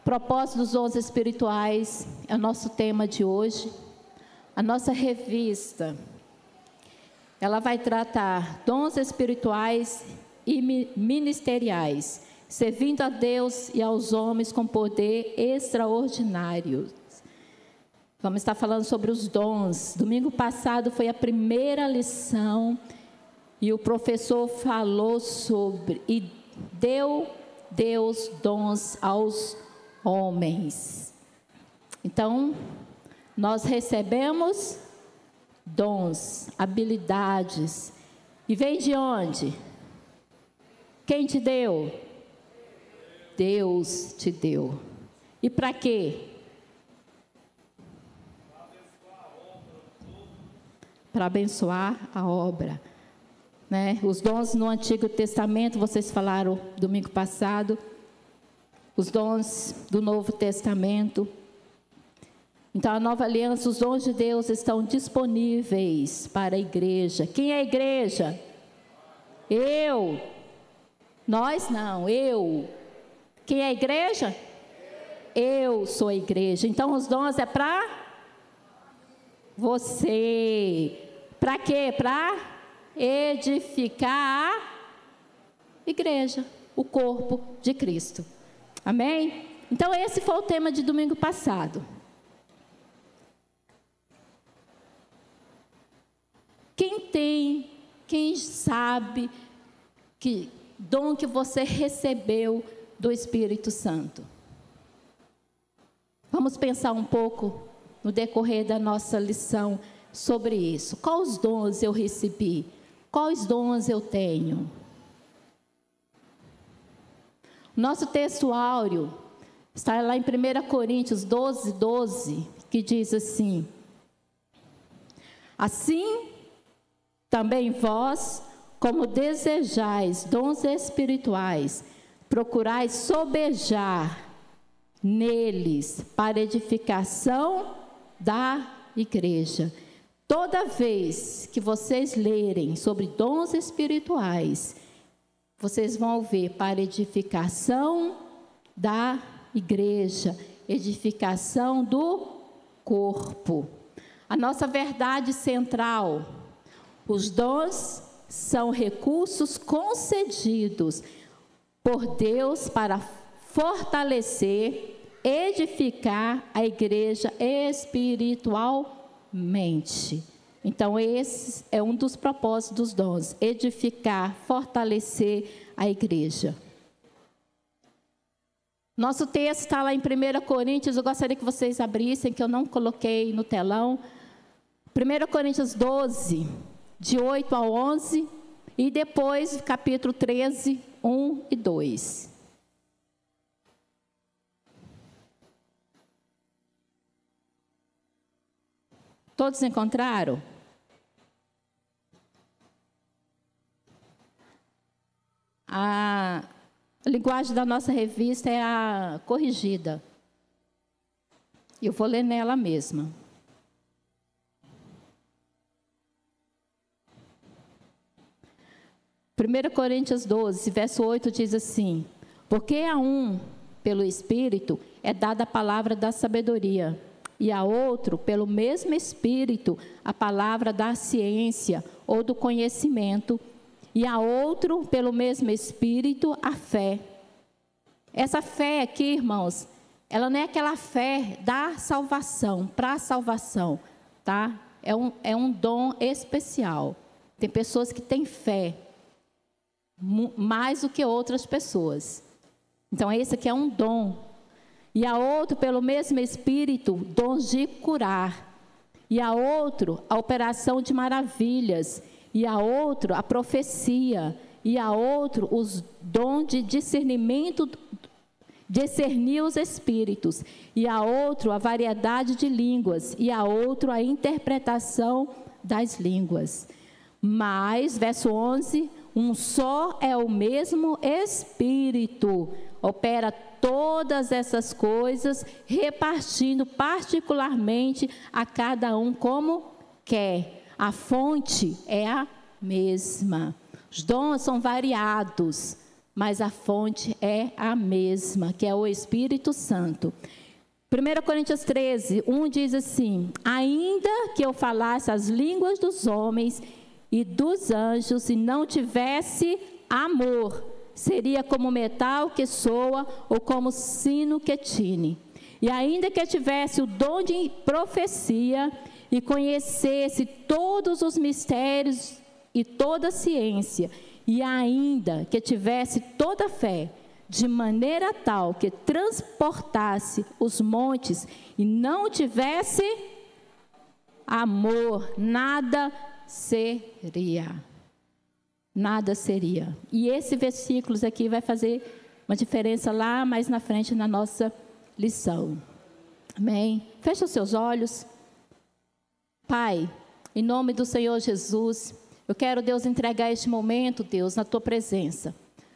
Propósito dos dons espirituais é o nosso tema de hoje. A nossa revista, ela vai tratar dons espirituais e ministeriais, servindo a Deus e aos homens com poder extraordinário. Vamos estar falando sobre os dons. Domingo passado foi a primeira lição e o professor falou sobre e deu Deus dons aos homens. Então, nós recebemos dons, habilidades. E vem de onde? Quem te deu? Deus te deu. E para quê? Para abençoar a obra, né? Os dons no Antigo Testamento, vocês falaram domingo passado, os dons do Novo Testamento. Então, a nova aliança, os dons de Deus estão disponíveis para a igreja. Quem é a igreja? Eu. Nós não, eu. Quem é a igreja? Eu sou a igreja. Então, os dons é para você. Para quê? Para edificar a igreja, o corpo de Cristo. Amém? Então, esse foi o tema de domingo passado. Quem sabe que dom que você recebeu do Espírito Santo? Vamos pensar um pouco no decorrer da nossa lição sobre isso. Quais dons eu recebi? Quais dons eu tenho? Nosso texto áureo está lá em 1 Coríntios 12, 12, que diz assim: assim também vós, como desejais dons espirituais, procurais sobejar neles para edificação da igreja. Toda vez que vocês lerem sobre dons espirituais, vocês vão ver para edificação da igreja, edificação do corpo. A nossa verdade central: os dons são recursos concedidos por Deus para fortalecer, edificar a igreja espiritualmente. Então, esse é um dos propósitos dos dons: edificar, fortalecer a igreja. Nosso texto está lá em 1 Coríntios, eu gostaria que vocês abrissem, que eu não coloquei no telão. 1 Coríntios 12, de 8 a 11, e depois capítulo 13, 1 e 2. Todos encontraram? A linguagem da nossa revista é a corrigida. Eu vou ler nela mesma. Primeira Coríntios 12, verso 8 diz assim: porque a um, pelo Espírito, é dada a palavra da sabedoria, e a outro, pelo mesmo Espírito, a palavra da ciência ou do conhecimento, e a outro, pelo mesmo Espírito, a fé. Essa fé aqui, irmãos, ela não é aquela fé da salvação, para a salvação, tá? É um dom especial. Tem pessoas que têm fé mais do que outras pessoas. Então, esse aqui é um dom. E a outro, pelo mesmo Espírito, dons de curar. E a outro, a operação de maravilhas. E a outro, a profecia. E a outro, os dons de discernimento, discernir os espíritos. E a outro, a variedade de línguas. E a outro, a interpretação das línguas. Mas, verso 11, um só é o mesmo Espírito, opera todas essas coisas, repartindo particularmente a cada um como quer. A fonte é a mesma. Os dons são variados, mas a fonte é a mesma, que é o Espírito Santo. 1 Coríntios 13, 1 diz assim: ainda que eu falasse as línguas dos homens e dos anjos e não tivesse amor, seria como metal que soa ou como sino que tine. E ainda que eu tivesse o dom de profecia e conhecesse todos os mistérios e toda a ciência, e ainda que tivesse toda a fé, de maneira tal que transportasse os montes e não tivesse amor, nada seria. Nada seria. E esse versículo aqui vai fazer uma diferença lá mais na frente na nossa lição. Amém? Fecha os seus olhos. Pai, em nome do Senhor Jesus, eu quero, Deus, entregar este momento, Deus, na Tua presença.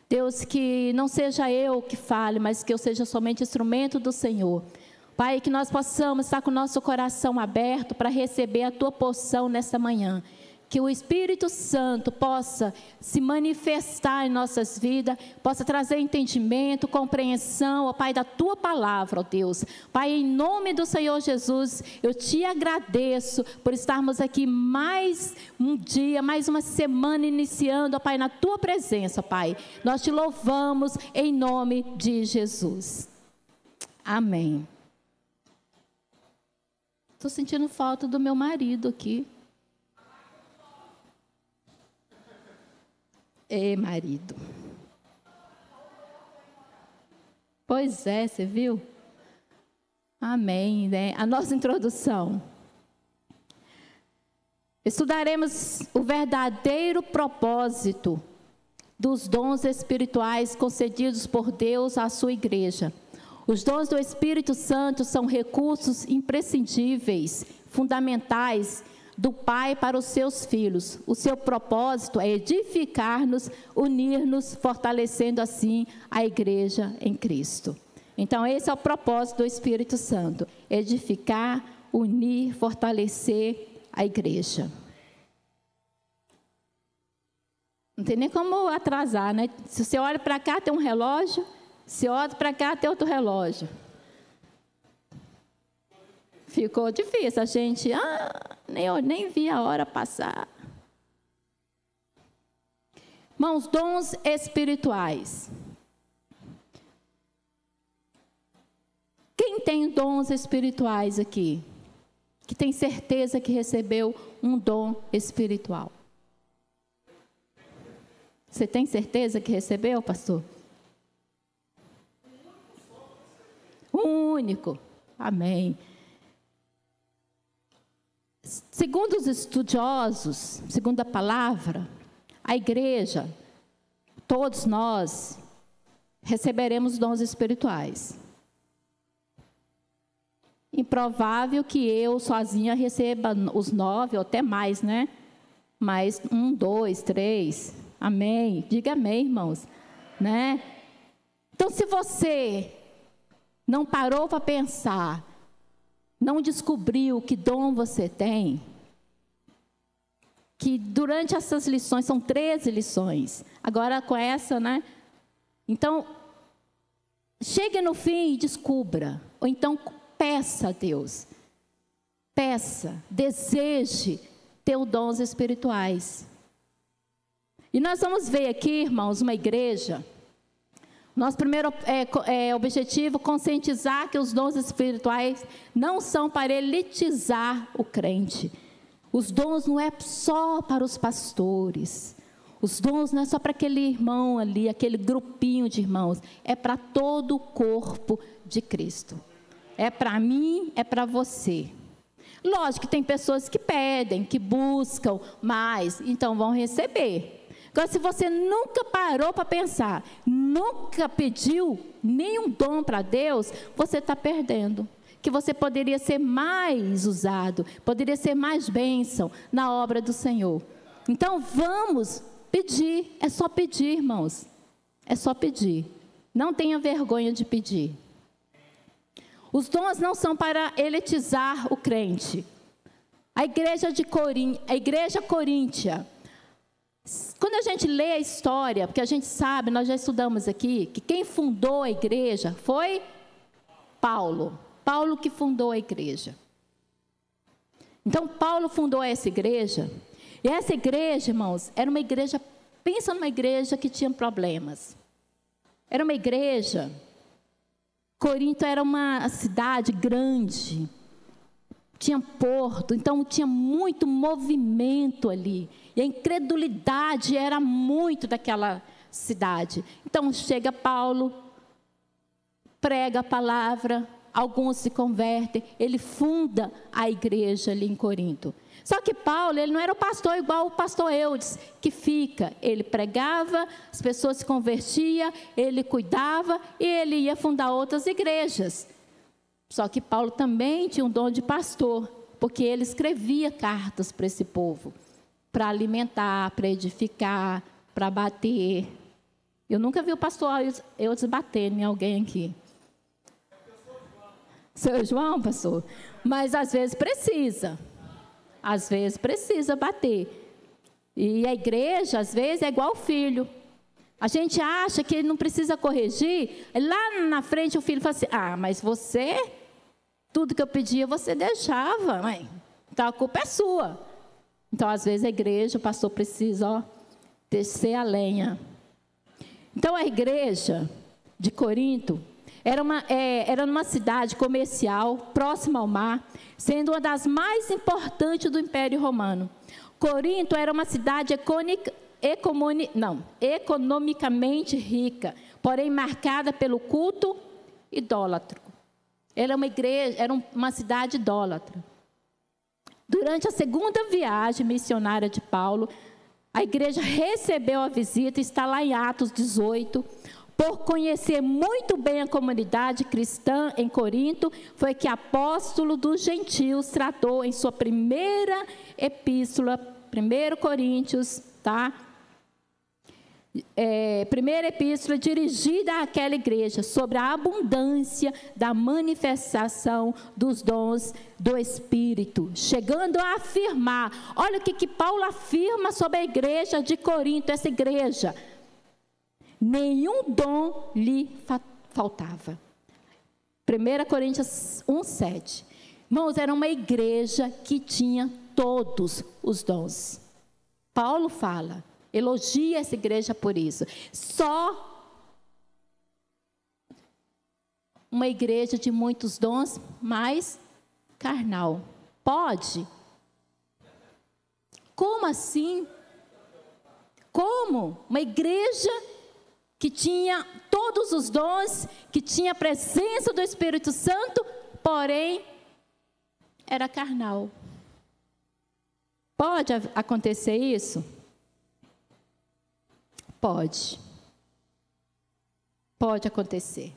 Deus, que não seja eu que fale, mas que eu seja somente instrumento do Senhor. Pai, que nós possamos estar com o nosso coração aberto para receber a Tua porção nesta manhã. Que o Espírito Santo possa se manifestar em nossas vidas, possa trazer entendimento, compreensão, ó Pai, da Tua palavra, ó Deus. Pai, em nome do Senhor Jesus, eu Te agradeço por estarmos aqui mais um dia, mais uma semana iniciando, ó Pai, na Tua presença, ó Pai. Nós Te louvamos em nome de Jesus. Amém. Estou sentindo falta do meu marido aqui. Ei, marido. Pois é, você viu? Amém, né? A nossa introdução. Estudaremos o verdadeiro propósito dos dons espirituais concedidos por Deus à sua igreja. Os dons do Espírito Santo são recursos imprescindíveis, fundamentais, do Pai para os seus filhos. O seu propósito é edificar-nos, unir-nos, fortalecendo assim a igreja em Cristo. Então, esse é o propósito do Espírito Santo: edificar, unir, fortalecer a igreja. Não tem nem como atrasar, né? Se você olha para cá, tem um relógio. Se olha para cá, tem outro relógio. Ficou difícil, a gente, nem vi a hora passar. Irmãos, dons espirituais. Quem tem dons espirituais aqui? Que tem certeza que recebeu um dom espiritual? Você tem certeza que recebeu, pastor? Um único. Amém. Segundo os estudiosos, segundo a palavra, a igreja, todos nós receberemos dons espirituais. Improvável que eu sozinha receba os 9 ou até mais, né? Mais 1, 2, 3. Amém. Diga amém, irmãos. Né? Então, se você não parou para pensar, não descobriu que dom você tem, que durante essas lições, são 13 lições, agora com essa, né? Então, chegue no fim e descubra, ou então peça a Deus, peça, deseje ter os dons espirituais. E nós vamos ver aqui, irmãos, uma igreja. Nosso primeiro objetivo, conscientizar que os dons espirituais não são para elitizar o crente. Os dons não é só para os pastores. Os dons não é só para aquele irmão ali, aquele grupinho de irmãos. É para todo o corpo de Cristo. É para mim, é para você. Lógico que tem pessoas que pedem, que buscam mais, então vão receber. Agora, se você nunca parou para pensar, nunca pediu nenhum dom para Deus, você está perdendo. Que você poderia ser mais usado, poderia ser mais bênção na obra do Senhor. Então, vamos pedir, é só pedir, irmãos. É só pedir. Não tenha vergonha de pedir. Os dons não são para elitizar o crente. A igreja coríntia, Quando a gente lê a história, porque a gente sabe, nós já estudamos aqui, que quem fundou a igreja foi Paulo. Paulo que fundou a igreja. Então, Paulo fundou essa igreja. E essa igreja, irmãos, era uma igreja, pensa numa igreja que tinha problemas. Era uma igreja, Corinto era uma cidade grande, tinha porto, então tinha muito movimento ali. E a incredulidade era muito daquela cidade. Então chega Paulo, prega a palavra, alguns se convertem, ele funda a igreja ali em Corinto. Só que Paulo, ele não era o pastor igual o pastor Eudes, que fica. Ele pregava, as pessoas se convertiam, ele cuidava e ele ia fundar outras igrejas. Só que Paulo também tinha um dom de pastor, porque ele escrevia cartas para esse povo, para alimentar, para edificar, para bater. Eu nunca vi o pastor Eudes bater em alguém aqui. Seu João, pastor? Mas às vezes precisa. Às vezes precisa bater. E a igreja, às vezes, é igual o filho. A gente acha que ele não precisa corrigir. Lá na frente o filho fala assim, mas você, tudo que eu pedia você deixava, mãe. Então a culpa é sua. Então às vezes a igreja, o pastor precisa descer a lenha. Então a igreja de Corinto era numa cidade comercial, próxima ao mar, sendo uma das mais importantes do Império Romano. Corinto era uma cidade economicamente rica, porém marcada pelo culto idólatra. Era uma cidade idólatra. Durante a segunda viagem missionária de Paulo, a igreja recebeu a visita, está lá em Atos 18, por conhecer muito bem a comunidade cristã em Corinto, foi que apóstolo dos gentios tratou em sua primeira epístola, 1 Coríntios, tá? Primeira epístola dirigida àquela igreja, sobre a abundância da manifestação dos dons do Espírito, chegando a afirmar, olha o que Paulo afirma sobre a igreja de Corinto, essa igreja: nenhum dom lhe faltava. 1 Coríntios 1:7. Irmãos, era uma igreja que tinha todos os dons. Paulo fala, elogia essa igreja por isso. Só uma igreja de muitos dons, mas carnal. Pode? Como assim? Como? Uma igreja que tinha todos os dons, que tinha a presença do Espírito Santo, porém, era carnal. Pode acontecer isso? Pode. Pode acontecer.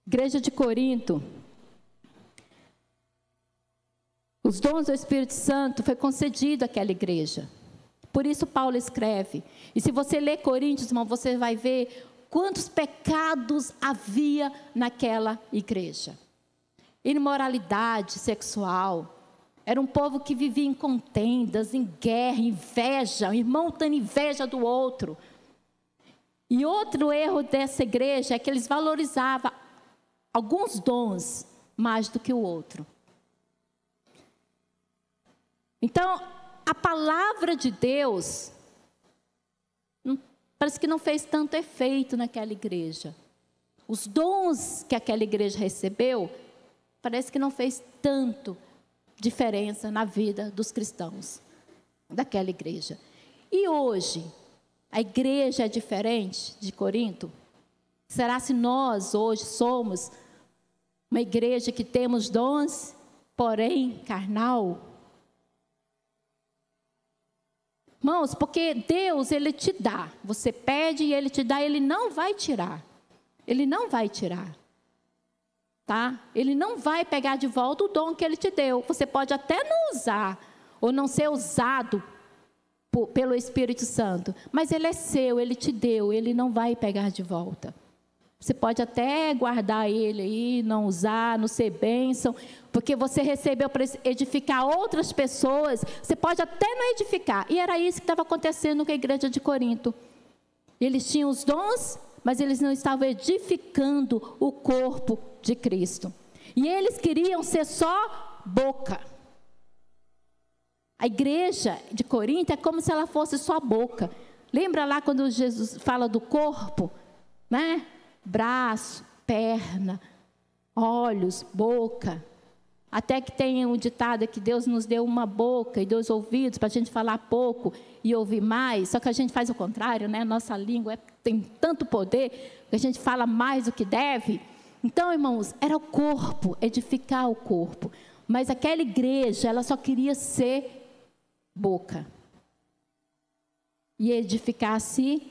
Igreja de Corinto, os dons do Espírito Santo foi concedido àquela igreja. Por isso Paulo escreve. E se você ler Coríntios, irmão, você vai ver quantos pecados havia naquela igreja. Imoralidade sexual. Era um povo que vivia em contendas, em guerra, inveja, um irmão tendo inveja do outro. E outro erro dessa igreja é que eles valorizavam alguns dons mais do que o outro. Então, a palavra de Deus parece que não fez tanto efeito naquela igreja. Os dons que aquela igreja recebeu, parece que não fez tanto diferença na vida dos cristãos daquela igreja. E hoje, a igreja é diferente de Corinto? Será se nós hoje somos uma igreja que temos dons, porém carnal? Irmãos, porque Deus, Ele te dá. Você pede e Ele te dá, Ele não vai tirar. Ele não vai tirar. Tá? Ele não vai pegar de volta o dom que Ele te deu. Você pode até não usar, ou não ser usado pelo Espírito Santo. Mas ele é seu, Ele te deu, Ele não vai pegar de volta. Você pode até guardar ele aí, não usar, não ser bênção, porque você recebeu para edificar outras pessoas. Você pode até não edificar. E era isso que estava acontecendo com a igreja de Corinto. Eles tinham os dons, mas eles não estavam edificando o corpo de Cristo. E eles queriam ser só boca. A igreja de Corinto é como se ela fosse só boca. Lembra lá quando Jesus fala do corpo, né? Braço, perna, olhos, boca. Até que tem um ditado que Deus nos deu uma boca e 2 ouvidos para a gente falar pouco e ouvir mais. Só que a gente faz o contrário, né? Nossa língua tem tanto poder que a gente fala mais do que deve. Então, irmãos, era o corpo, edificar o corpo. Mas aquela igreja, ela só queria ser boca. E edificar a si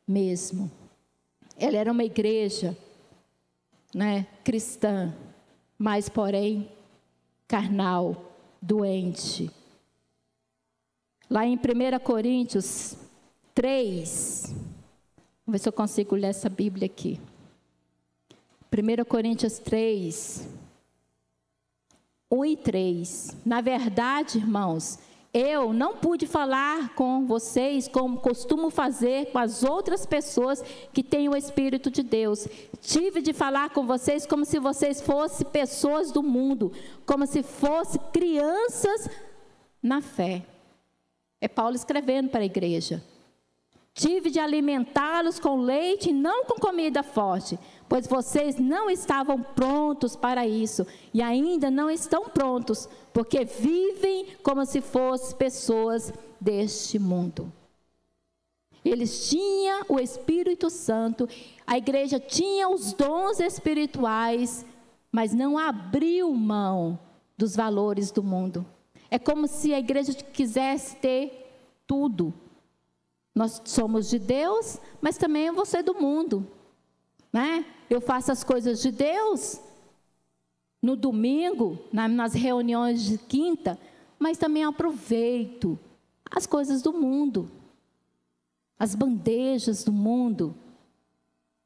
mesmo. Ela era uma igreja, né, cristã, mas porém carnal, doente. Lá em 1 Coríntios 3, vamos ver se eu consigo ler essa Bíblia aqui. 1 Coríntios 3, 1 e 3. Na verdade, irmãos, eu não pude falar com vocês como costumo fazer com as outras pessoas que têm o Espírito de Deus. Tive de falar com vocês como se vocês fossem pessoas do mundo, como se fossem crianças na fé. É Paulo escrevendo para a igreja. Tive de alimentá-los com leite e não com comida forte, pois vocês não estavam prontos para isso e ainda não estão prontos, porque vivem como se fossem pessoas deste mundo. Eles tinham o Espírito Santo, a igreja tinha os dons espirituais, mas não abriu mão dos valores do mundo. É como se a igreja quisesse ter tudo. Nós somos de Deus, mas também eu vou ser do mundo, né? Eu faço as coisas de Deus no domingo, nas reuniões de quinta, mas também aproveito as coisas do mundo, as bandejas do mundo,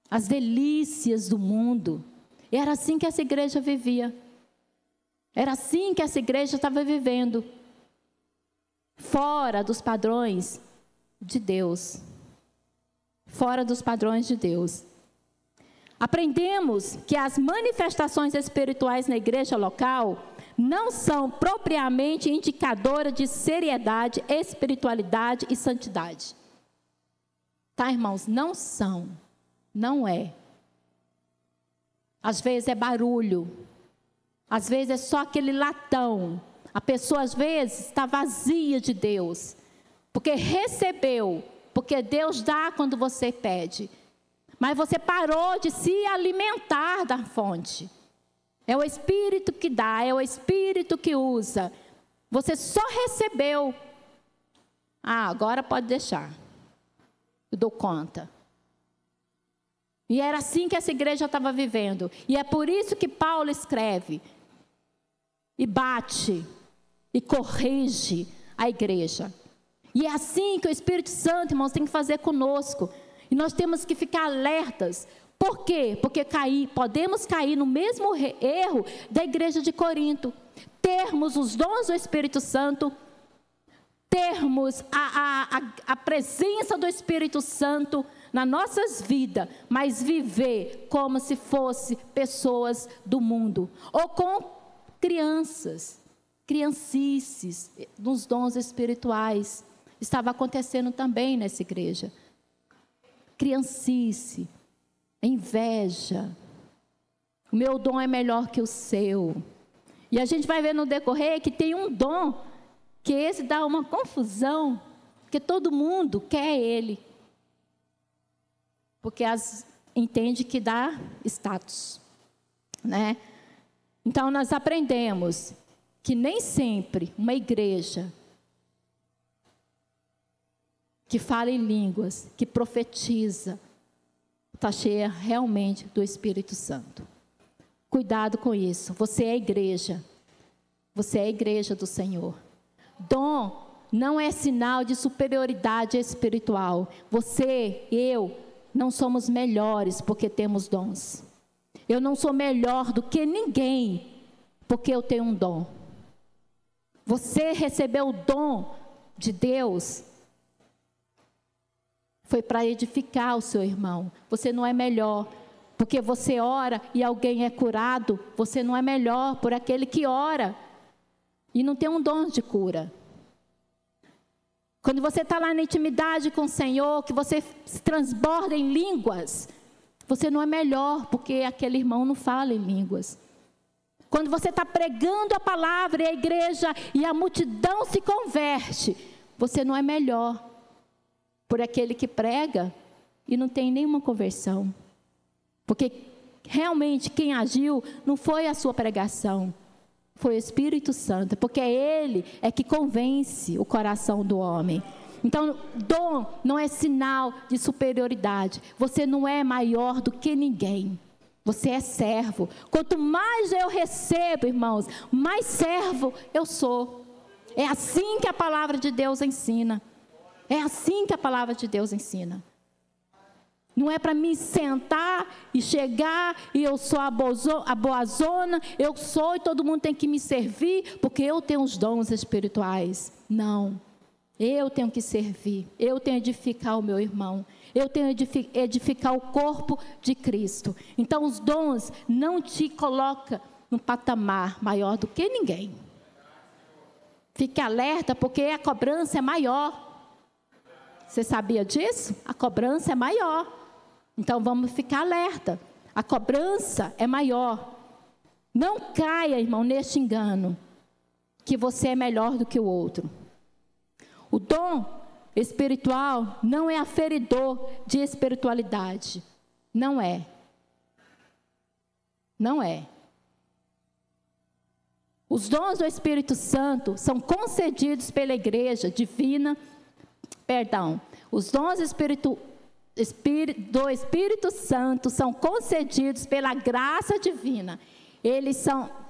as delícias do mundo. Era assim que essa igreja vivia. Era assim que essa igreja estava vivendo, fora dos padrões de Deus, fora dos padrões de Deus. Aprendemos que as manifestações espirituais na igreja local não são propriamente indicadoras de seriedade, espiritualidade e santidade. Tá, irmãos? Não são, não é. Às vezes é barulho, às vezes é só aquele latão. A pessoa às vezes está vazia de Deus, porque recebeu, porque Deus dá quando você pede. Mas você parou de se alimentar da fonte. É o Espírito que dá, é o Espírito que usa. Você só recebeu. Ah, agora pode deixar. Eu dou conta. E era assim que essa igreja estava vivendo. E é por isso que Paulo escreve. E bate. E corrige a igreja. E é assim que o Espírito Santo, irmãos, tem que fazer conosco. E nós temos que ficar alertas. Por quê? Porque podemos cair no mesmo erro da igreja de Corinto. Termos os dons do Espírito Santo, termos a presença do Espírito Santo nas nossas vidas, mas viver como se fosse pessoas do mundo. Ou com criancices, nos dons espirituais. Estava acontecendo também nessa igreja. Criancice, inveja. O meu dom é melhor que o seu. E a gente vai ver no decorrer que tem um dom que esse dá uma confusão, porque todo mundo quer ele. Porque entende que dá status, né? Então nós aprendemos que nem sempre uma igreja que fala em línguas, que profetiza, está cheia realmente do Espírito Santo. Cuidado com isso. Você é a igreja. Você é a igreja do Senhor. Dom não é sinal de superioridade espiritual. Você, eu, não somos melhores porque temos dons. Eu não sou melhor do que ninguém porque eu tenho um dom. Você recebeu o dom de Deus, foi para edificar o seu irmão. Você não é melhor porque você ora e alguém é curado. Você não é melhor por aquele que ora e não tem um dom de cura. Quando você está lá na intimidade com o Senhor, que você se transborda em línguas, você não é melhor porque aquele irmão não fala em línguas. Quando você está pregando a palavra e a igreja e a multidão se converte, você não é melhor por aquele que prega e não tem nenhuma conversão. Porque realmente quem agiu não foi a sua pregação, foi o Espírito Santo, porque Ele é que convence o coração do homem. Então, dom não é sinal de superioridade. Você não é maior do que ninguém. Você é servo. Quanto mais eu recebo, irmãos, mais servo eu sou. É assim que a palavra de Deus ensina. É assim que a palavra de Deus ensina. Não é para me sentar e chegar e eu sou a boazona, eu sou e todo mundo tem que me servir, porque eu tenho os dons espirituais. Não. Eu tenho que servir, eu tenho que edificar o meu irmão, eu tenho que edificar o corpo de Cristo. Então os dons não te colocam num patamar maior do que ninguém. Fique alerta, porque a cobrança é maior. Você sabia disso? A cobrança é maior. Então vamos ficar alerta. A cobrança é maior. Não caia, irmão, neste engano, que você é melhor do que o outro. O dom espiritual não é aferidor de espiritualidade. Não é. Não é. Os dons do Espírito Santo são concedidos pela igreja divina. Os dons do Espírito Santo são concedidos pela graça divina. Eles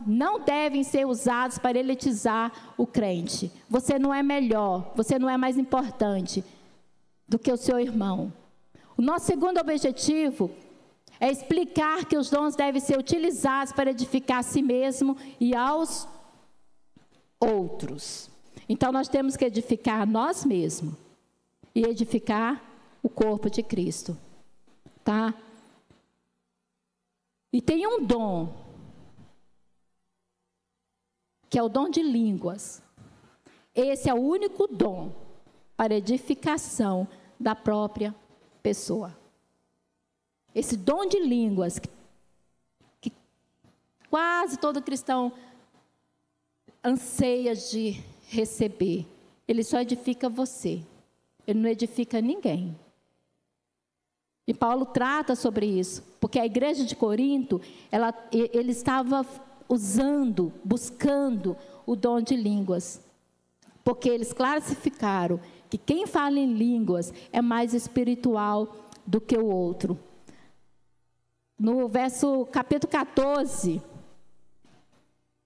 não devem ser usados para elitizar o crente. Você não é melhor, você não é mais importante do que o seu irmão. O nosso segundo objetivo é explicar que os dons devem ser utilizados para edificar a si mesmo e aos outros. Então nós temos que edificar a nós mesmos e edificar o corpo de Cristo, tá? E tem um dom, que é o dom de línguas. Esse é o único dom para edificação da própria pessoa. Esse dom de línguas, que quase todo cristão anseia de receber, ele só edifica você, ele não edifica ninguém. E Paulo trata sobre isso, porque a igreja de Corinto, ele estava buscando o dom de línguas, porque eles classificaram que quem fala em línguas é mais espiritual do que o outro. No capítulo 14,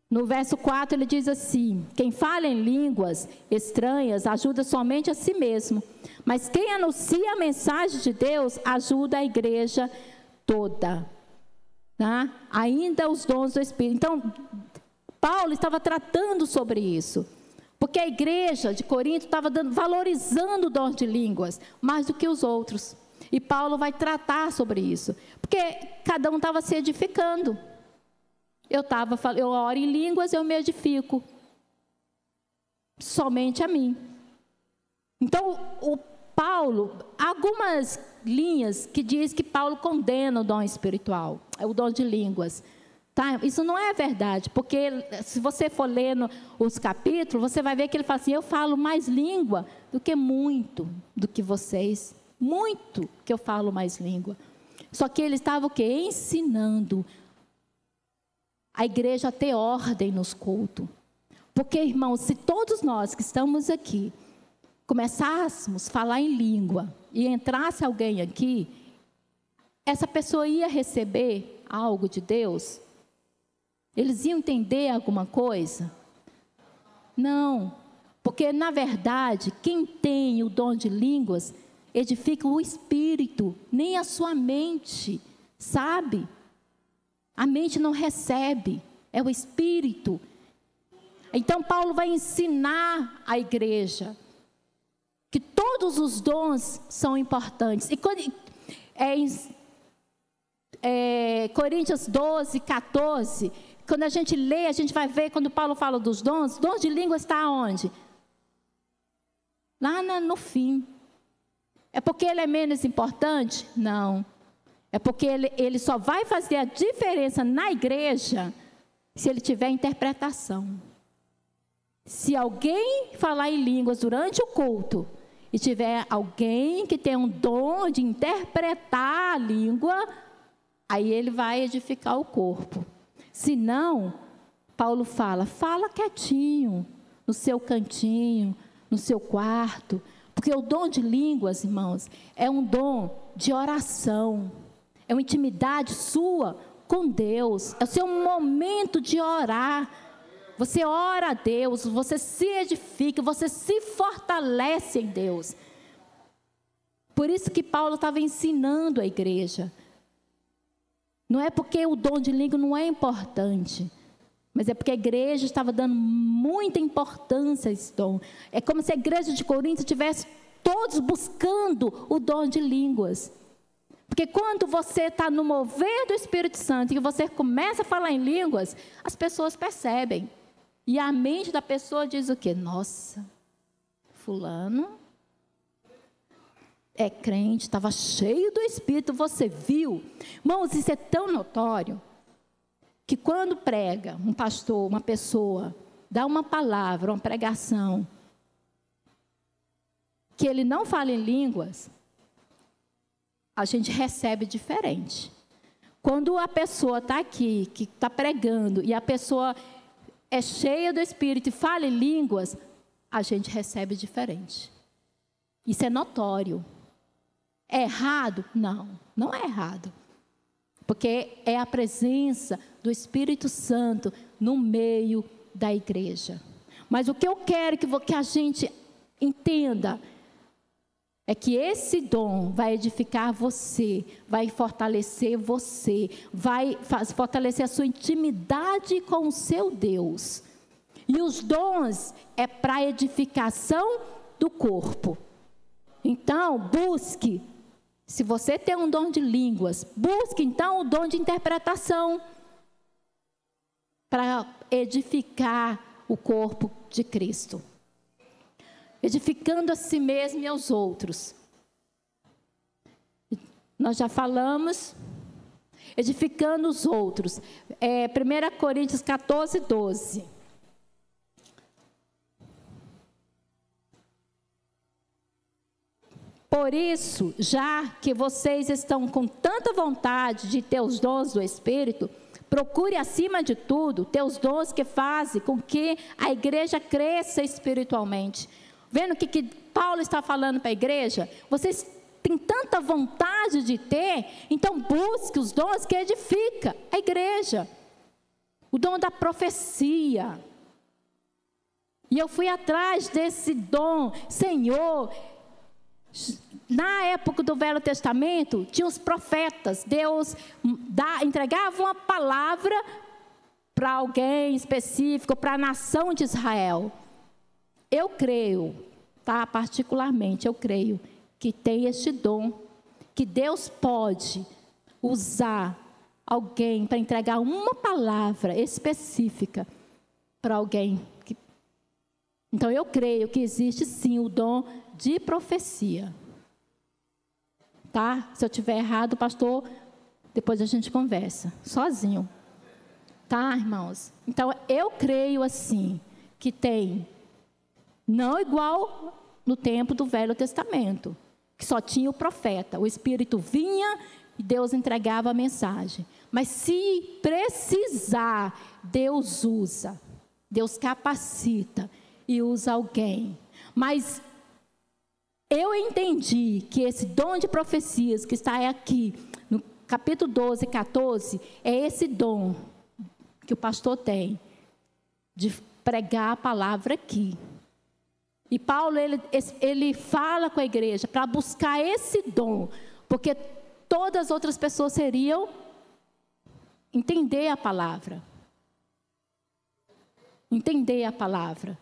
no verso 4, ele diz assim: quem fala em línguas estranhas ajuda somente a si mesmo, mas quem anuncia a mensagem de Deus ajuda a igreja toda. Tá? Ainda os dons do Espírito. Então, Paulo estava tratando sobre isso, porque a igreja de Corinto estava valorizando o dom de línguas mais do que os outros. E Paulo vai tratar sobre isso, porque cada um estava se edificando. Eu oro em línguas, eu me edifico. Somente a mim. Então, o Paulo, algumas linhas que diz que Paulo condena o dom espiritual, o dom de línguas. Tá? Isso não é verdade, porque se você for lendo os capítulos, você vai ver que ele fala assim: eu falo mais língua do que muito do que vocês. Muito que eu falo mais língua. Só que ele estava o quê? Ensinando a igreja a ter ordem nos cultos. Porque, irmãos, se todos nós que estamos aqui começássemos a falar em língua e entrasse alguém aqui, essa pessoa ia receber algo de Deus? Eles iam entender alguma coisa? Não, porque na verdade, quem tem o dom de línguas, edifica o espírito, nem a sua mente, sabe? A mente não recebe, é o espírito. Então Paulo vai ensinar a igreja que todos os dons são importantes. E quando, Coríntios 12, 14, quando a gente lê, a gente vai ver quando Paulo fala dos dons de língua está onde? Lá no fim. É porque ele é menos importante? Não. É porque ele só vai fazer a diferença na igreja se ele tiver interpretação. Se alguém falar em línguas durante o culto e tiver alguém que tem um dom de interpretar a língua, aí ele vai edificar o corpo. Se não, Paulo fala quietinho, no seu cantinho, no seu quarto. Porque o dom de línguas, irmãos, é um dom de oração. É uma intimidade sua com Deus. É o seu momento de orar. Você ora a Deus, você se edifica, você se fortalece em Deus. Por isso que Paulo estava ensinando a igreja. Não é porque o dom de língua não é importante, mas é porque a igreja estava dando muita importância a esse dom. É como se a igreja de Corinto estivesse todos buscando o dom de línguas. Porque quando você está no mover do Espírito Santo e você começa a falar em línguas, as pessoas percebem. E a mente da pessoa diz o quê? Nossa, fulano é crente, estava cheio do Espírito, você viu? Irmãos, isso é tão notório, que quando prega um pastor, uma pessoa, dá uma palavra, uma pregação, que ele não fala em línguas, a gente recebe diferente. Quando a pessoa está aqui, que está pregando, e a pessoa é cheia do Espírito e fala em línguas, a gente recebe diferente. Isso é notório. É errado? Não, não é errado. Porque é a presença do Espírito Santo no meio da igreja. Mas o que eu quero que a gente entenda é que esse dom vai edificar você, vai fortalecer você, vai fortalecer a sua intimidade com o seu Deus. E os dons é para edificação do corpo. Então, busque. Se você tem um dom de línguas, busque então o dom de interpretação para edificar o corpo de Cristo. Edificando a si mesmo e aos outros. Nós já falamos, edificando os outros. 1 Coríntios 14, 12. Por isso, já que vocês estão com tanta vontade de ter os dons do Espírito, procure acima de tudo ter os dons que fazem com que a igreja cresça espiritualmente. Vendo o que Paulo está falando para a igreja? Vocês têm tanta vontade de ter, então busque os dons que edifica a igreja. O dom da profecia. E eu fui atrás desse dom. Senhor, na época do Velho Testamento, tinha os profetas. Deus entregava uma palavra para alguém específico, para a nação de Israel. Eu creio, particularmente, eu creio que tem este dom, que Deus pode usar alguém para entregar uma palavra específica para alguém. Então, eu creio que existe sim o dom de profecia. Tá? Se eu estiver errado, pastor, depois a gente conversa, sozinho. Tá, irmãos? Então, eu creio assim, que tem. Não igual no tempo do Velho Testamento, que só tinha o profeta. O Espírito vinha e Deus entregava a mensagem. Mas se precisar, Deus usa. Deus capacita e usa alguém. Mas eu entendi que esse dom de profecias que está aqui, no capítulo 12 e 14, é esse dom que o pastor tem, de pregar a palavra aqui. E Paulo, ele fala com a igreja para buscar esse dom, porque todas as outras pessoas seriam entender a palavra. Entender a palavra.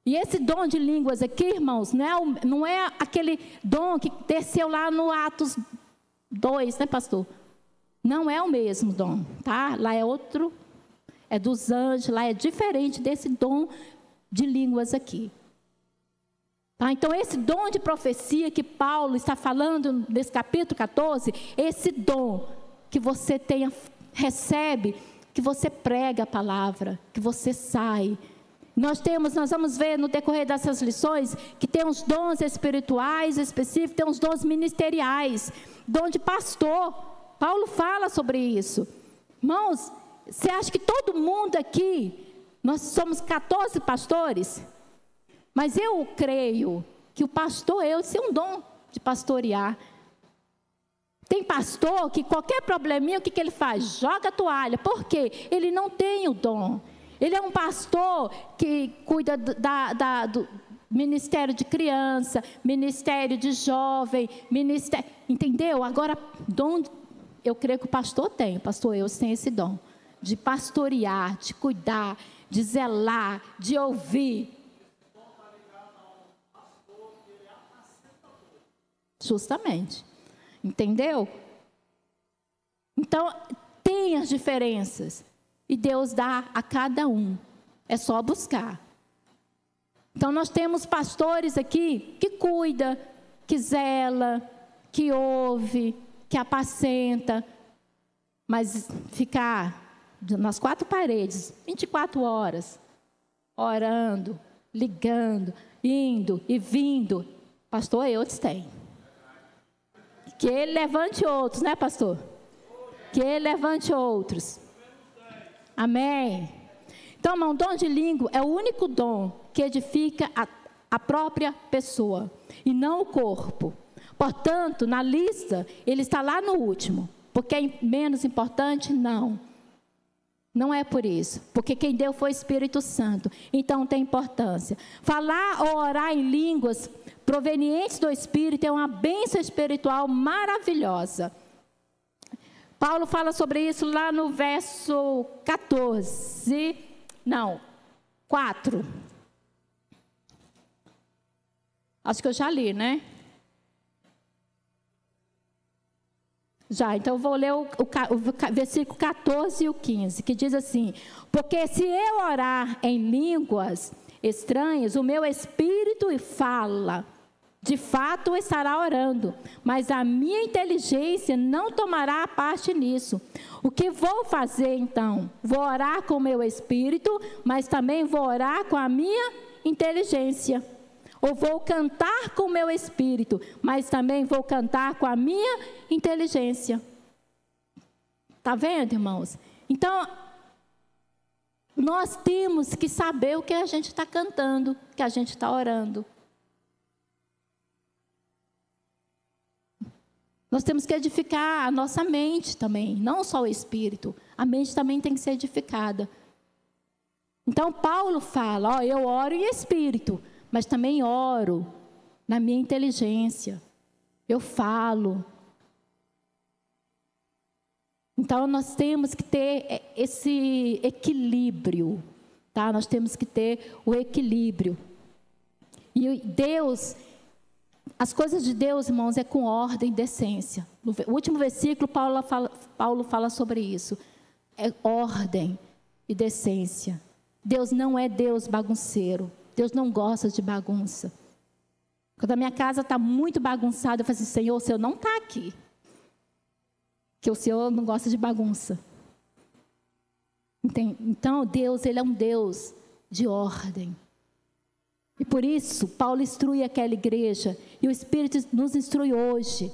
E esse dom de línguas aqui, irmãos, não é aquele dom que desceu lá no Atos 2, né, pastor? Não é o mesmo dom, tá? Lá é outro, é dos anjos, lá é diferente desse dom de línguas aqui. Tá? Então, esse dom de profecia que Paulo está falando nesse capítulo 14, esse dom que você recebe, que você prega a palavra, que você sai. Nós vamos ver no decorrer dessas lições que tem uns dons espirituais específicos, tem uns dons ministeriais, dom de pastor. Paulo fala sobre isso. Irmãos, você acha que todo mundo aqui, nós somos 14 pastores? Mas eu creio que o pastor, esse é um dom de pastorear. Tem pastor que qualquer probleminha, o que ele faz? Joga a toalha. Por quê? Ele não tem o dom. Ele é um pastor que cuida do ministério de criança, ministério de jovem, ministério... Entendeu? Agora, dom, eu creio que o pastor tem esse dom. De pastorear, de cuidar, de zelar, de ouvir. Justamente. Entendeu? Então, tem as diferenças. E Deus dá a cada um. É só buscar. Então, nós temos pastores aqui que cuida, que zela, que ouve, que apacenta. Mas ficar nas 4 paredes, 24 horas, orando, ligando, indo e vindo. Pastor, outros têm. Que ele levante outros, né, pastor? Que ele levante outros. Amém. Então, irmão, dom de língua é o único dom que edifica a própria pessoa e não o corpo. Portanto, na lista, ele está lá no último. Porque é menos importante? Não. Não é por isso. Porque quem deu foi o Espírito Santo. Então tem importância. Falar ou orar em línguas provenientes do Espírito é uma bênção espiritual maravilhosa. Paulo fala sobre isso lá no verso 4. Acho que eu já li, né? Já, então eu vou ler o versículo 14 e o 15, que diz assim: porque se eu orar em línguas estranhas, o meu espírito fala, de fato estará orando, mas a minha inteligência não tomará parte nisso. O que vou fazer então? Vou orar com o meu espírito, mas também vou orar com a minha inteligência. Ou vou cantar com o meu espírito, mas também vou cantar com a minha inteligência. Está vendo, irmãos? Então, nós temos que saber o que a gente está cantando, o que a gente está orando. Nós temos que edificar a nossa mente também, não só o espírito. A mente também tem que ser edificada. Então, Paulo fala, eu oro em espírito, mas também oro na minha inteligência. Eu falo. Então, nós temos que ter esse equilíbrio, tá? Nós temos que ter o equilíbrio. E Deus, as coisas de Deus, irmãos, é com ordem e decência. No último versículo, Paulo fala sobre isso. É ordem e decência. Deus não é Deus bagunceiro. Deus não gosta de bagunça. Quando a minha casa está muito bagunçada, eu falo assim, Senhor, o Senhor não está aqui. Que o Senhor não gosta de bagunça. Então, Deus, Ele é um Deus de ordem. E por isso, Paulo instrui aquela igreja, e o Espírito nos instrui hoje.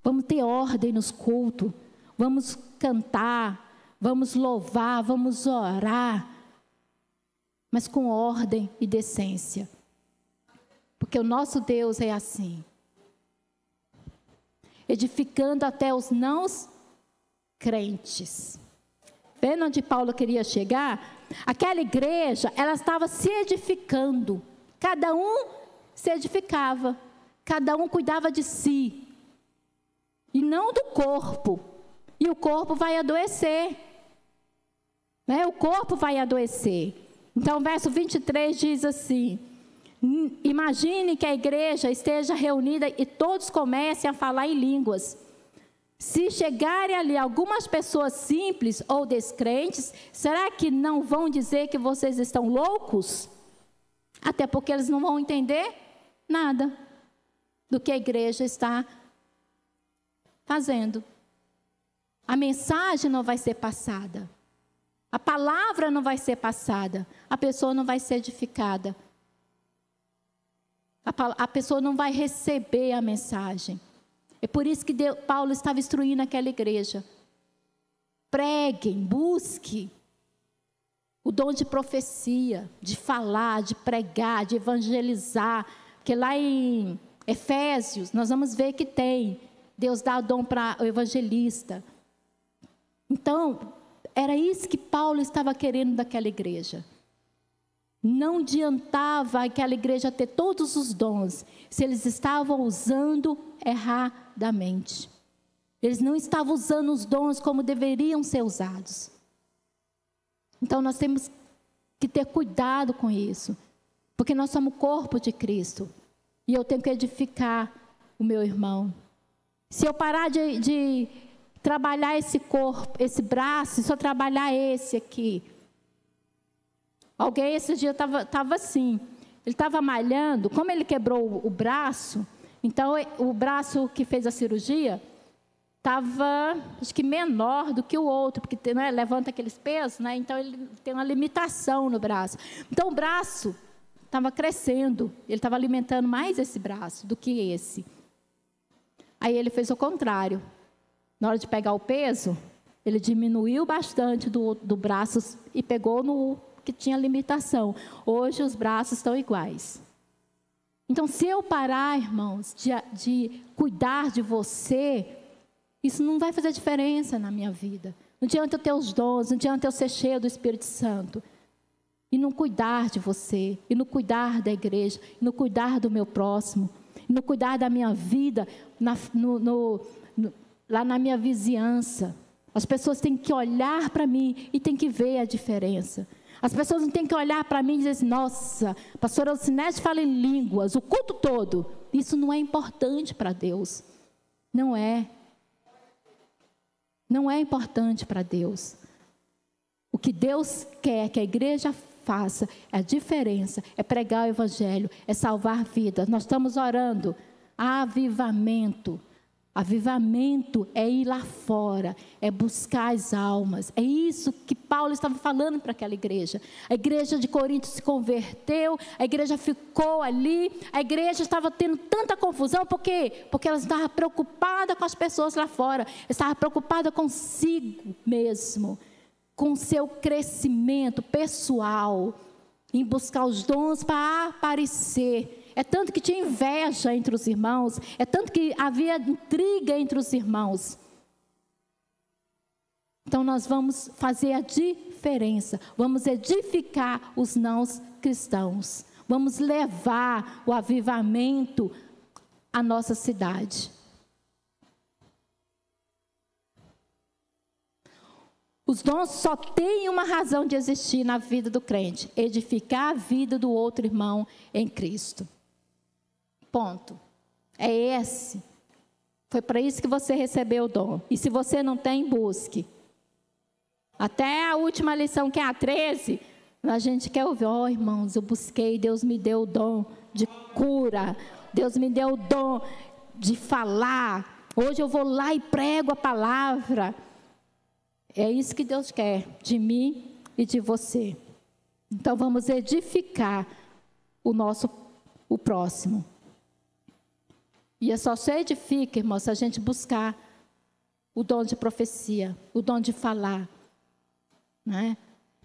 Vamos ter ordem nos cultos, vamos cantar, vamos louvar, vamos orar, mas com ordem e decência. Porque o nosso Deus é assim. Edificando até os não crentes. Vendo onde Paulo queria chegar? Aquela igreja, ela estava se edificando Cada um se edificava, cada um cuidava de si, e não do corpo. E o corpo vai adoecer, né? O corpo vai adoecer. Então, o verso 23 diz assim: imagine que a igreja esteja reunida e todos comecem a falar em línguas. Se chegarem ali algumas pessoas simples ou descrentes, será que não vão dizer que vocês estão loucos? Até porque eles não vão entender nada do que a igreja está fazendo. A mensagem não vai ser passada. A palavra não vai ser passada. A pessoa não vai ser edificada. A pessoa não vai receber a mensagem. É por isso que Paulo estava instruindo aquela igreja. Preguem, busque o dom de profecia, de falar, de pregar, de evangelizar. Porque lá em Efésios, nós vamos ver que tem. Deus dá o dom para o evangelista. Então, era isso que Paulo estava querendo daquela igreja. Não adiantava aquela igreja ter todos os dons, se eles estavam usando erradamente. Eles não estavam usando os dons como deveriam ser usados. Então, nós temos que ter cuidado com isso, porque nós somos o corpo de Cristo, e eu tenho que edificar o meu irmão. Se eu parar de trabalhar esse corpo, esse braço, só trabalhar esse aqui. Alguém esse dia estava assim, ele estava malhando, como ele quebrou o braço, então o braço que fez a cirurgia estava, acho que menor do que o outro, porque né, levanta aqueles pesos, né, então ele tem uma limitação no braço. Então o braço estava crescendo, ele estava alimentando mais esse braço do que esse. Aí ele fez o contrário. Na hora de pegar o peso, ele diminuiu bastante do braço e pegou no que tinha limitação. Hoje os braços estão iguais. Então, se eu parar, irmãos, de cuidar de você, isso não vai fazer diferença na minha vida. Não adianta eu ter os dons, não adianta eu ser cheio do Espírito Santo. E não cuidar de você, e não cuidar da igreja, e não cuidar do meu próximo, e não cuidar da minha vida, lá na minha vizinhança. As pessoas têm que olhar para mim e têm que ver a diferença. As pessoas não têm que olhar para mim e dizer assim, nossa, a pastora Alcinete fala em línguas o culto todo. Isso não é importante para Deus. Não é. Não é importante para Deus. O que Deus quer que a igreja faça é a diferença, é pregar o evangelho, é salvar vidas. Nós estamos orando. Avivamento. Avivamento é ir lá fora, é buscar as almas. É isso que Paulo estava falando para aquela igreja. A igreja de Corinto se converteu, a igreja ficou ali, a igreja estava tendo tanta confusão, por quê? Porque ela estava preocupada com as pessoas lá fora, estava preocupada consigo mesmo, com o seu crescimento pessoal, em buscar os dons para aparecer. É tanto que tinha inveja entre os irmãos, é tanto que havia intriga entre os irmãos. Então nós vamos fazer a diferença, vamos edificar os não cristãos, vamos levar o avivamento à nossa cidade. Os dons só têm uma razão de existir na vida do crente: edificar a vida do outro irmão em Cristo. Ponto. É esse. Foi para isso que você recebeu o dom. E se você não tem, busque. Até a última lição, que é a 13, a gente quer ouvir, irmãos, eu busquei, Deus me deu o dom de cura, Deus me deu o dom de falar, hoje eu vou lá e prego a palavra. É isso que Deus quer de mim e de você. Então vamos edificar o próximo. E só se edifica, irmão, se a gente buscar o dom de profecia, o dom de falar. Né?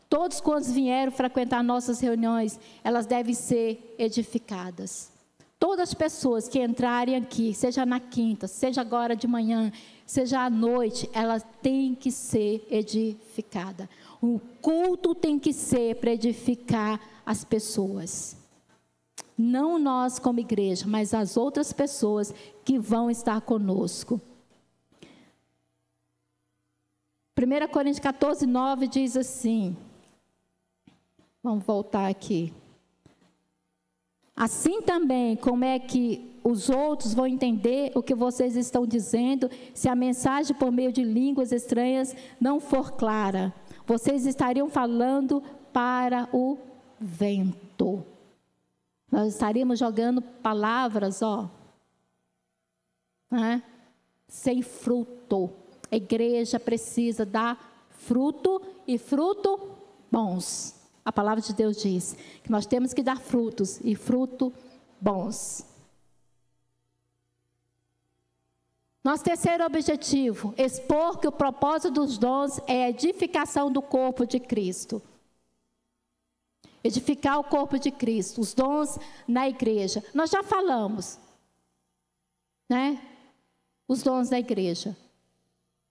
Todos quantos vieram frequentar nossas reuniões, elas devem ser edificadas. Todas as pessoas que entrarem aqui, seja na quinta, seja agora de manhã, seja à noite, elas têm que ser edificadas. O culto tem que ser para edificar as pessoas. Não nós como igreja, mas as outras pessoas que vão estar conosco. 1 Coríntios 14, 9 diz assim. Vamos voltar aqui. Assim também, como é que os outros vão entender o que vocês estão dizendo, se a mensagem por meio de línguas estranhas não for clara? Vocês estariam falando para o vento. Nós estaríamos jogando palavras, sem fruto. A igreja precisa dar fruto e fruto bons. A palavra de Deus diz que nós temos que dar frutos e fruto bons. Nosso terceiro objetivo, expor que o propósito dos dons é a edificação do corpo de Cristo. Edificar o corpo de Cristo, os dons na igreja. Nós já falamos, né? Os dons da igreja.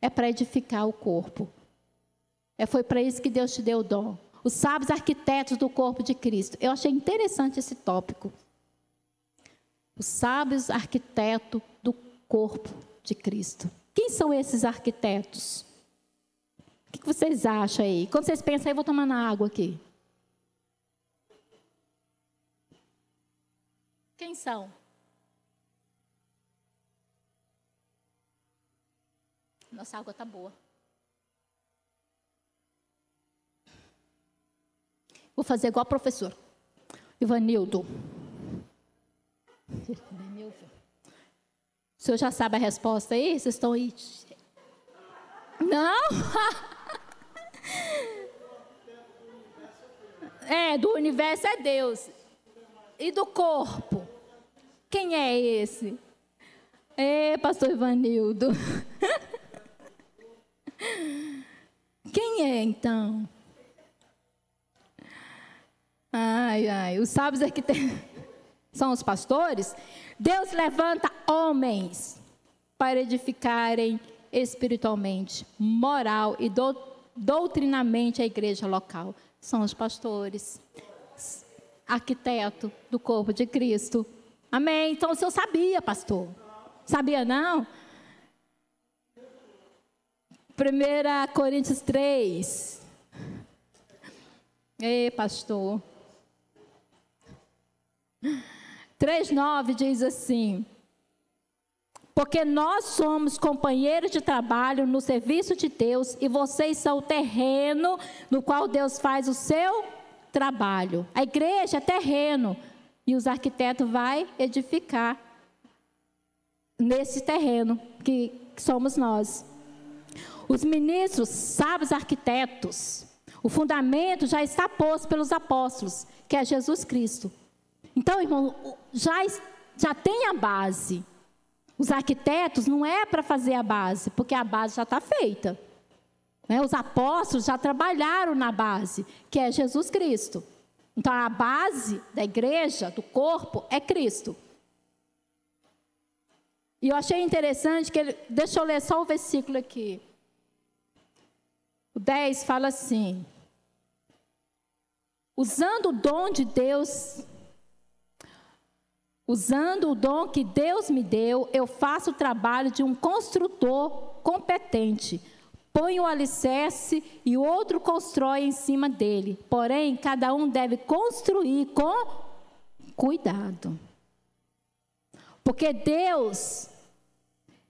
É para edificar o corpo. Foi para isso que Deus te deu o dom. Os sábios arquitetos do corpo de Cristo. Eu achei interessante esse tópico. Os sábios arquitetos do corpo de Cristo. Quem são esses arquitetos? O que vocês acham aí? Quando vocês pensam aí, eu vou tomando água aqui. Quem são? Nossa água está boa. Vou fazer igual o professor Ivanildo. O senhor já sabe a resposta aí? Vocês estão aí? Não? Do universo é Deus. E do corpo? Quem é esse? Pastor Ivanildo. Quem é então? Os sábios arquitetos são os pastores. Deus levanta homens para edificarem espiritualmente, moral e doutrinamente a igreja local. São os pastores, arquiteto do corpo de Cristo. Amém? Então o senhor sabia, pastor? Sabia não? 1 Coríntios 3. Pastor. 3:9 diz assim: porque nós somos companheiros de trabalho no serviço de Deus e vocês são o terreno no qual Deus faz o seu trabalho. A igreja é terreno e os arquitetos vão edificar nesse terreno que somos nós. Os ministros, sábios arquitetos, o fundamento já está posto pelos apóstolos, que é Jesus Cristo. Então, irmão, já tem a base. Os arquitetos não é para fazer a base, porque a base já está feita. Os apóstolos já trabalharam na base, que é Jesus Cristo. Então, a base da igreja, do corpo, é Cristo. E eu achei interessante que deixa eu ler só o versículo aqui. O 10 fala assim: usando o dom que Deus me deu, eu faço o trabalho de um construtor competente. Põe o alicerce e o outro constrói em cima dele. Porém, cada um deve construir com cuidado. Porque Deus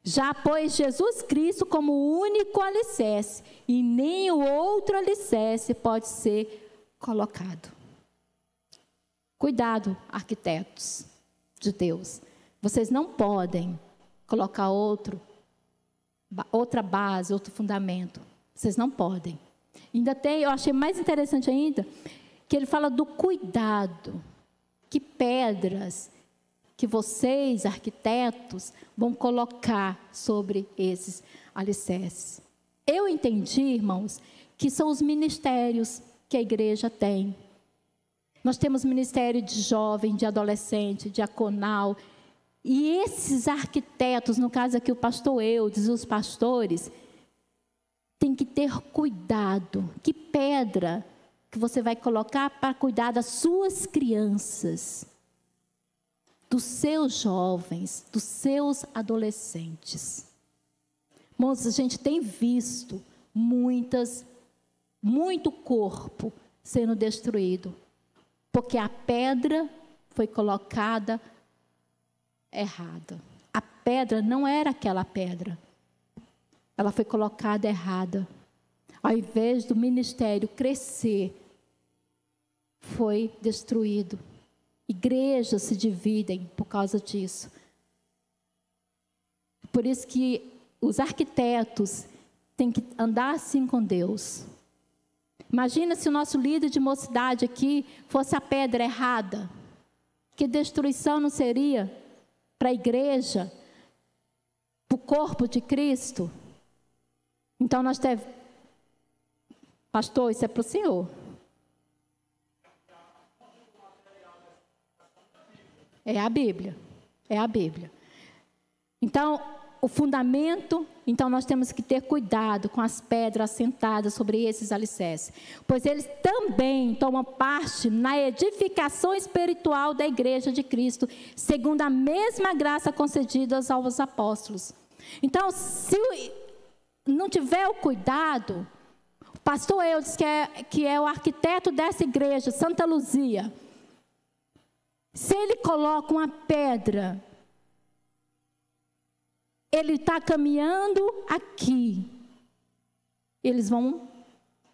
já pôs Jesus Cristo como o único alicerce, e nem o outro alicerce pode ser colocado. Cuidado, arquitetos de Deus. Vocês não podem colocar outra base, outro fundamento. Vocês não podem. Ainda tem, eu achei mais interessante ainda, que ele fala do cuidado. Que pedras que vocês, arquitetos, vão colocar sobre esses alicerces. Eu entendi, irmãos, que são os ministérios que a igreja tem. Nós temos ministério de jovem, de adolescente, diaconal. E esses arquitetos, no caso aqui o pastor Eudes, os pastores, tem que ter cuidado. Que pedra que você vai colocar para cuidar das suas crianças? dos seus jovens, dos seus adolescentes. Irmãos, a gente tem visto muito corpo sendo destruído, porque a pedra foi colocada errada. A pedra não era aquela pedra. Ela foi colocada errada. Ao invés do ministério crescer, foi destruído. Igrejas se dividem por causa disso. Por isso que os arquitetos têm que andar assim com Deus. Imagina se o nosso líder de mocidade aqui fosse a pedra errada. Que destruição não seria para a igreja, para o corpo de Cristo? Então nós devemos... Pastor, isso é para o senhor. É a Bíblia. É a Bíblia. Então, o fundamento, então nós temos que ter cuidado com as pedras assentadas sobre esses alicerces, pois eles também tomam parte na edificação espiritual da igreja de Cristo, segundo a mesma graça concedida aos apóstolos. Então, se não tiver o cuidado, o pastor Eudes, que é o arquiteto dessa igreja, Santa Luzia, se ele coloca uma pedra, ele está caminhando aqui, eles vão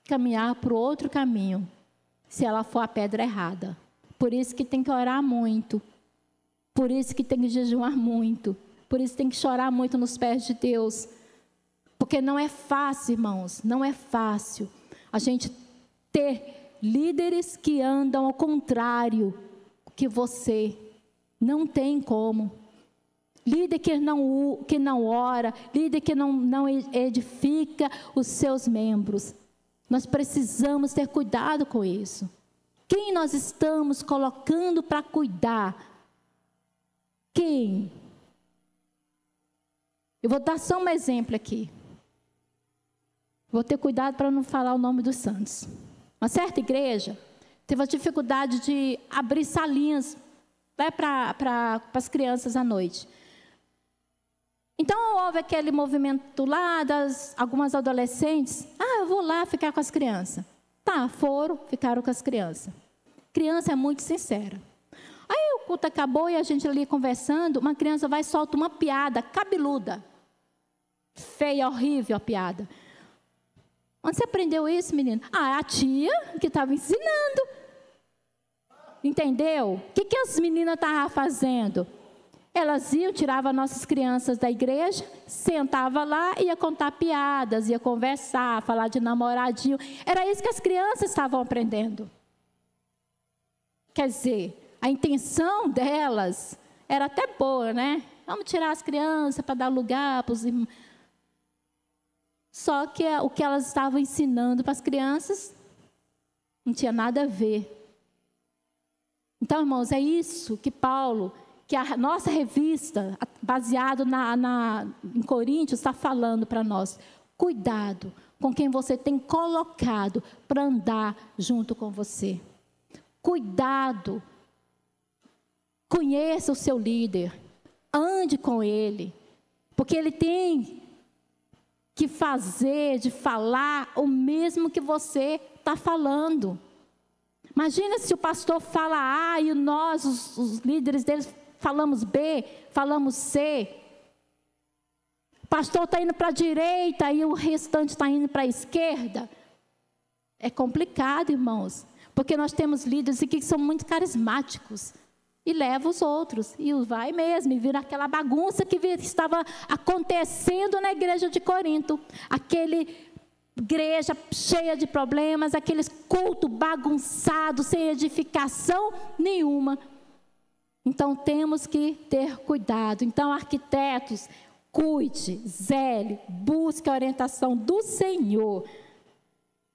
caminhar para o outro caminho, se ela for a pedra errada. Por isso que tem que orar muito, por isso que tem que jejuar muito, por isso tem que chorar muito nos pés de Deus, porque não é fácil, irmãos, não é fácil a gente ter líderes que andam ao contrário que você. Não tem como. Líder que não ora, líder que não edifica os seus membros. Nós precisamos ter cuidado com isso. Quem nós estamos colocando para cuidar? Quem? Eu vou dar só um exemplo aqui. Vou ter cuidado para não falar o nome dos santos. Uma certa igreja teve a dificuldade de abrir salinhas para as crianças à noite. Então, houve aquele movimento lá das algumas adolescentes. Eu vou lá ficar com as crianças. Tá, ficaram com as crianças. Criança é muito sincera. Aí o culto acabou e a gente ali conversando, uma criança vai e solta uma piada cabeluda. Feia, horrível a piada. Onde você aprendeu isso, menino? A tia que estava ensinando. Entendeu? O que as meninas estavam fazendo? Elas iam, tiravam nossas crianças da igreja, sentava lá, ia contar piadas, ia conversar, falar de namoradinho. Era isso que as crianças estavam aprendendo. Quer dizer, a intenção delas era até boa, né? Vamos tirar as crianças para dar lugar para os irmãos. Só que o que elas estavam ensinando para as crianças não tinha nada a ver. Então, irmãos, é isso que Paulo, que a nossa revista, baseado em Coríntios, está falando para nós. Cuidado com quem você tem colocado para andar junto com você. Cuidado. Conheça o seu líder. Ande com ele. Porque ele tem que fazer, de falar o mesmo que você está falando. Imagina se o pastor fala A e nós, os líderes deles, falamos B, falamos C. O pastor está indo para a direita e o restante está indo para a esquerda. É complicado, irmãos, porque nós temos líderes aqui que são muito carismáticos e levam os outros, e vai mesmo, e vira aquela bagunça que estava acontecendo na igreja de Corinto. Aquele igreja cheia de problemas, aqueles cultos bagunçados, sem edificação nenhuma. Então, temos que ter cuidado. Então, arquitetos, cuide, zele, busque a orientação do Senhor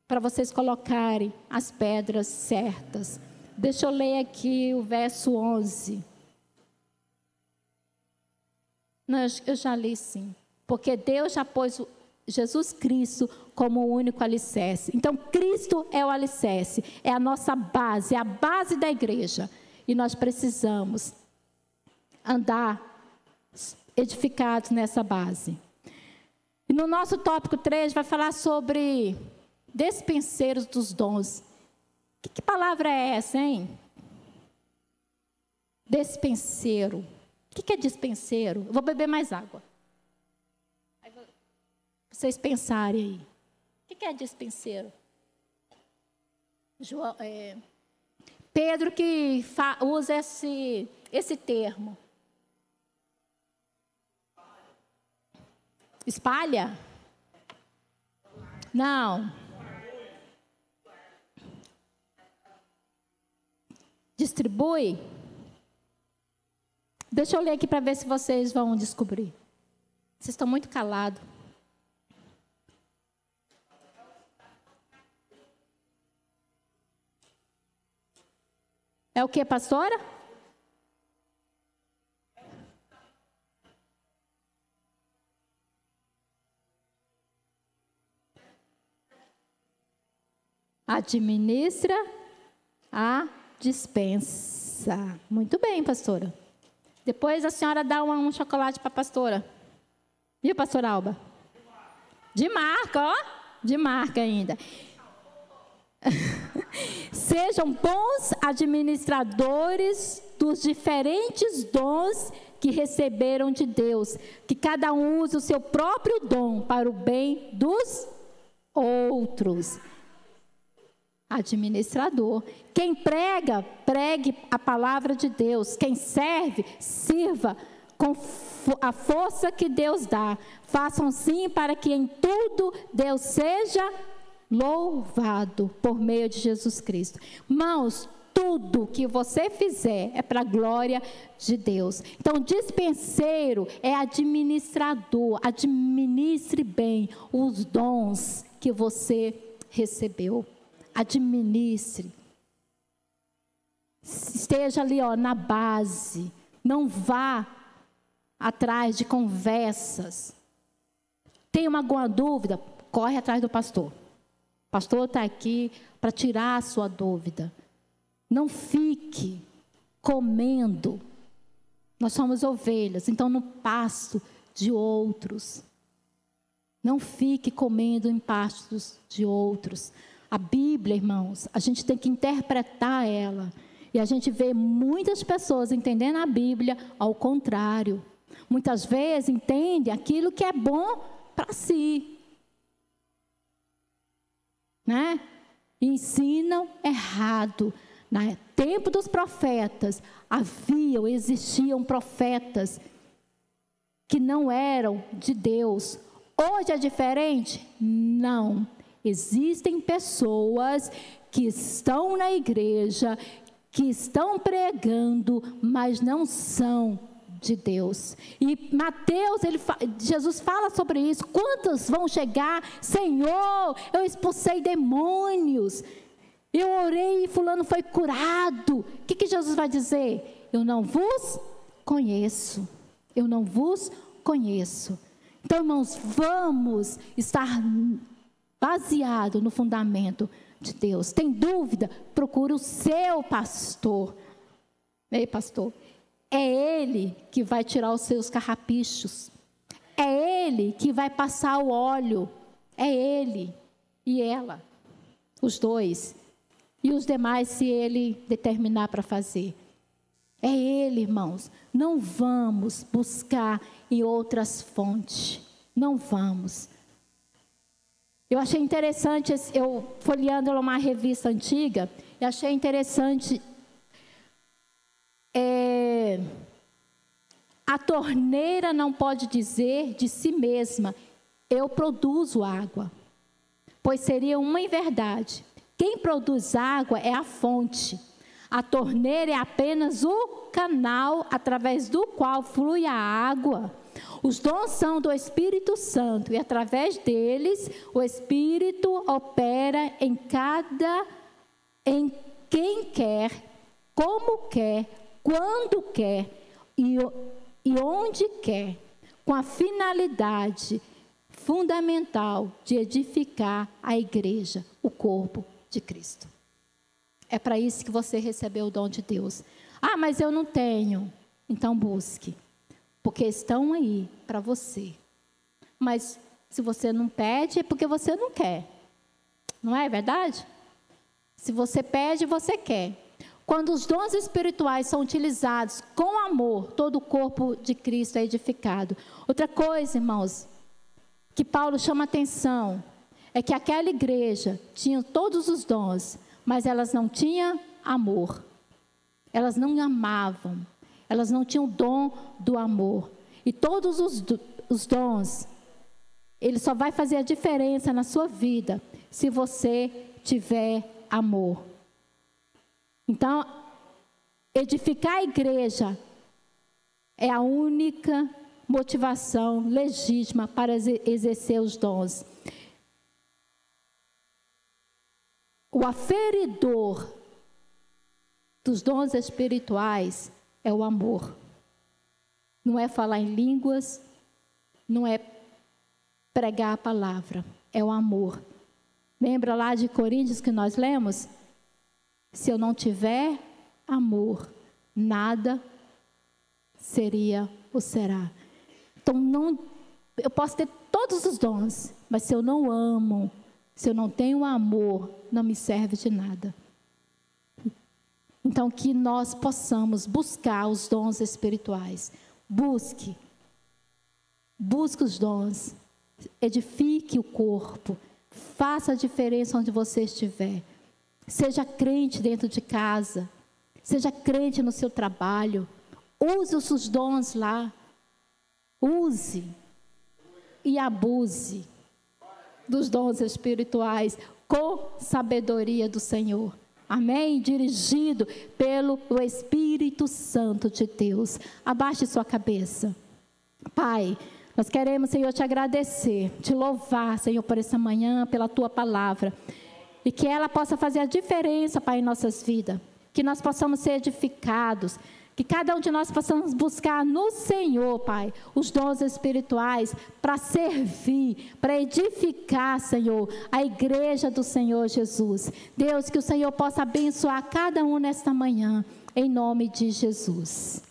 para vocês colocarem as pedras certas. Deixa eu ler aqui o verso 11. Não, eu já li sim. Porque Deus já pôs Jesus Cristo como o único alicerce. Então, Cristo é o alicerce, é a nossa base, é a base da igreja. E nós precisamos andar edificados nessa base. E no nosso tópico 3 vai falar sobre despenseiros dos dons. Que palavra é essa, hein? Despenseiro. O que é despenseiro? Eu vou beber mais água. Vocês pensarem aí. O que é despenseiro? Pedro que usa esse termo. Espalha? Não. Distribui? Deixa eu ler aqui para ver se vocês vão descobrir. Vocês estão muito calados. É o que, pastora? Administra a dispensa. Muito bem, pastora. Depois a senhora dá um chocolate para a pastora. Viu, pastora Alba? De marca, ó. De marca ainda. Sejam bons administradores dos diferentes dons que receberam de Deus. Que cada um use o seu próprio dom para o bem dos outros. Administrador. Quem prega, pregue a palavra de Deus. Quem serve, sirva com a força que Deus dá. Façam sim para que em tudo Deus seja louvado por meio de Jesus Cristo. Irmãos, tudo que você fizer é para a glória de Deus. Então, dispenseiro é administrador. Administre bem os dons que você recebeu. Administre. Esteja ali, ó, na base. Não vá atrás de conversas. Tem alguma dúvida? Corre atrás do pastor. O pastor está aqui para tirar a sua dúvida. Não fique comendo. Nós somos ovelhas, então no pasto de outros. Não fique comendo em pastos de outros. A Bíblia, irmãos, a gente tem que interpretar ela. E a gente vê muitas pessoas entendendo a Bíblia ao contrário. Muitas vezes entendem aquilo que é bom para si. Né? E ensinam errado. No tempo dos profetas, existiam profetas que não eram de Deus. Hoje é diferente? Não. Existem pessoas que estão na igreja, que estão pregando, mas não são de Deus. E Mateus, Jesus fala sobre isso. Quantos vão chegar? Senhor, eu expulsei demônios. Eu orei e fulano foi curado. O que Jesus vai dizer? Eu não vos conheço. Eu não vos conheço. Então, irmãos, vamos estar baseado no fundamento de Deus. Tem dúvida? Procure o seu pastor. Ei, pastor, é ele que vai tirar os seus carrapichos. É ele que vai passar o óleo. É ele e ela. Os dois. E os demais, se ele determinar para fazer. É ele, irmãos. Não vamos buscar em outras fontes. Não vamos. Eu achei interessante, eu folheando uma revista antiga, eu achei interessante, a torneira não pode dizer de si mesma, eu produzo água, pois seria uma inverdade. Quem produz água é a fonte, a torneira é apenas o canal através do qual flui a água. Os dons são do Espírito Santo e através deles o Espírito opera em quem quer, como quer, quando quer e onde quer, com a finalidade fundamental de edificar a igreja, o corpo de Cristo. É para isso que você recebeu o dom de Deus. Ah, mas eu não tenho. Então busque, porque estão aí para você. Mas se você não pede, é porque você não quer. Não é verdade? Se você pede, você quer. Quando os dons espirituais são utilizados com amor, todo o corpo de Cristo é edificado. Outra coisa, irmãos, que Paulo chama atenção, é que aquela igreja tinha todos os dons, mas elas não tinham amor. Elas não amavam. Elas não tinham o dom do amor. E todos os dons, ele só vai fazer a diferença na sua vida se você tiver amor. Então, edificar a igreja é a única motivação legítima para exercer os dons. O aferidor dos dons espirituais é o amor. Não é falar em línguas, não é pregar a palavra, é o amor. Lembra lá de Coríntios que nós lemos? Se eu não tiver amor, nada seria ou será. Então, eu posso ter todos os dons, mas se eu não amo, se eu não tenho amor, não me serve de nada. Então, que nós possamos buscar os dons espirituais. Busque os dons, edifique o corpo, faça a diferença onde você estiver. Seja crente dentro de casa, seja crente no seu trabalho, use os seus dons lá, use e abuse dos dons espirituais com sabedoria do Senhor. Amém? Dirigido pelo Espírito Santo de Deus. Abaixe sua cabeça. Pai, nós queremos, Senhor, te agradecer, te louvar, Senhor, por essa manhã, pela tua palavra. E que ela possa fazer a diferença, Pai, em nossas vidas. Que nós possamos ser edificados. Que cada um de nós possamos buscar no Senhor, Pai, os dons espirituais para servir, para edificar, Senhor, a igreja do Senhor Jesus. Deus, que o Senhor possa abençoar cada um nesta manhã, em nome de Jesus.